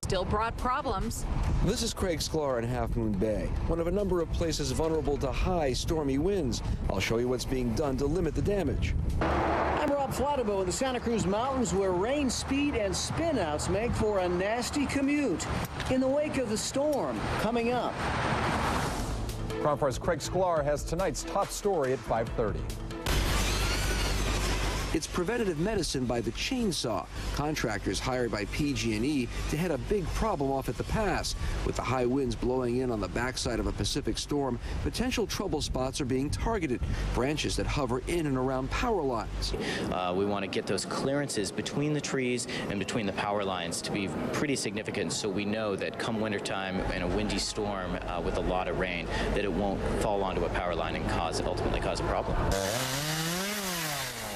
still brought problems. This is Craig Sklar in Half Moon Bay, one of a number of places vulnerable to high stormy winds. I'll show you what's being done to limit the damage. I'm Rob Flattabo in the Santa Cruz Mountains, where rain speed and spinouts make for a nasty commute in the wake of the storm coming up. KRON 4's Craig Sklar has tonight's top story at 5:30. It's preventative medicine by the chainsaw. Contractors hired by PG&E to head a big problem off at the pass. With the high winds blowing in on the backside of a Pacific storm, potential trouble spots are being targeted. Branches that hover in and around power lines. We want to get those clearances between the trees and between the power lines to be pretty significant, so we know that come wintertime in a windy storm with a lot of rain, that it won't fall onto a power line and ultimately cause a problem.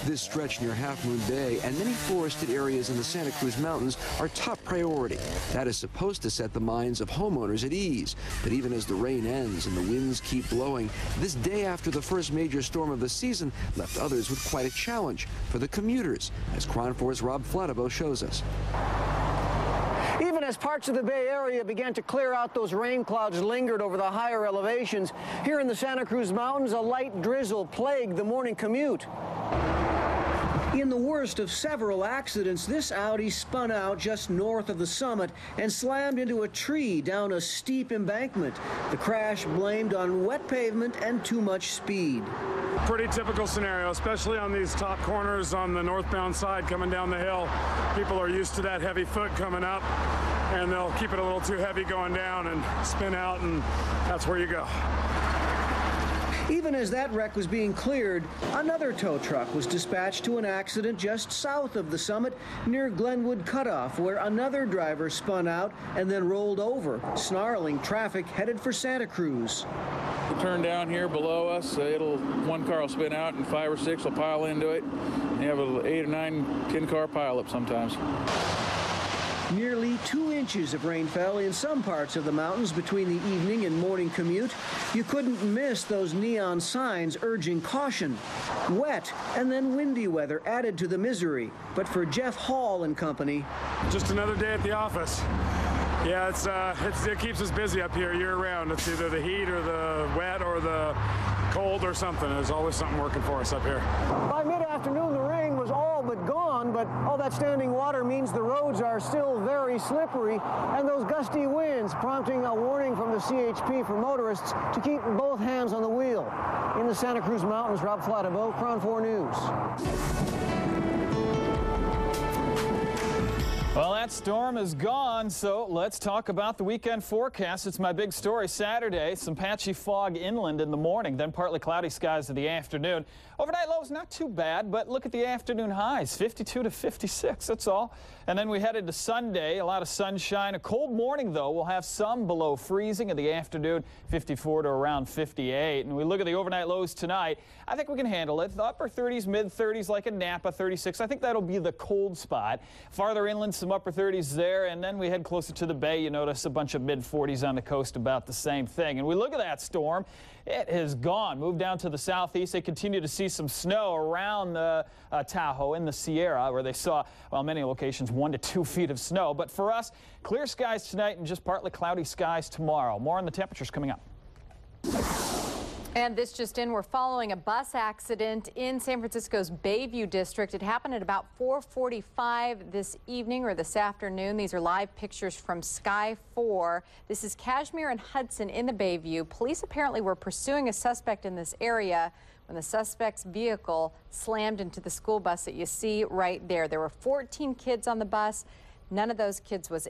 This stretch near Half Moon Bay and many forested areas in the Santa Cruz Mountains are top priority. That is supposed to set the minds of homeowners at ease. But even as the rain ends and the winds keep blowing, this day after the first major storm of the season left others with quite a challenge for the commuters, as KRON 4's Rob Flattabo shows us. Even as parts of the Bay Area began to clear out, those rain clouds lingered over the higher elevations. Here in the Santa Cruz Mountains, a light drizzle plagued the morning commute. In the worst of several accidents, this Audi spun out just north of the summit and slammed into a tree down a steep embankment. The crash blamed on wet pavement and too much speed. Pretty typical scenario, especially on these top corners on the northbound side coming down the hill. People are used to that heavy foot coming up, and they'll keep it a little too heavy going down and spin out, and that's where you go. Even as that wreck was being cleared, another tow truck was dispatched to an accident just south of the summit near Glenwood Cutoff, where another driver spun out and then rolled over, snarling traffic headed for Santa Cruz. The turn down here below us, one car will spin out and 5 or 6 will pile into it. You have an 8 or 9, 10 car pile up sometimes. Nearly 2 inches of rain fell in some parts of the mountains between the evening and morning commute. You couldn't miss those neon signs urging caution. Wet and then windy weather added to the misery. But for Jeff Hall and company, just another day at the office. Yeah, it keeps us busy up here year round. It's either the heat or the wet or the cold or something. There's always something working for us up here. By mid-afternoon, the rain was all but gone, but all that standing water means the roads are still very slippery, and those gusty winds prompting a warning from the CHP for motorists to keep both hands on the wheel. In the Santa Cruz Mountains, Rob Flattabo, KRON 4 News. Well, that storm is gone, so let's talk about the weekend forecast. It's my big story Saturday. Some patchy fog inland in the morning, then partly cloudy skies in the afternoon. Overnight lows not too bad, but look at the afternoon highs, 52 to 56, that's all. And then we head into Sunday, a lot of sunshine. A cold morning, though. We'll have some below freezing in the afternoon, 54 to around 58. And we look at the overnight lows tonight. I think we can handle it. The upper 30s, mid-30s, like in Napa, 36. I think that'll be the cold spot. Farther inland, some upper 30s there, and then we head closer to the bay. You notice a bunch of mid-40s on the coast, about the same thing. And we look at that storm. It has gone, moved down to the southeast. They continue to see some snow around the Tahoe in the Sierra, where they saw, well, many locations 1 to 2 feet of snow. But for us, clear skies tonight and just partly cloudy skies tomorrow. More on the temperatures coming up. And this just in, we're following a bus accident in San Francisco's Bayview district. It happened at about 4:45 this evening or this afternoon. These are live pictures from Sky 4. This is Kashmir and Hudson in the Bayview. Police apparently were pursuing a suspect in this area when the suspect's vehicle slammed into the school bus that you see right there. There were 14 kids on the bus. None of those kids was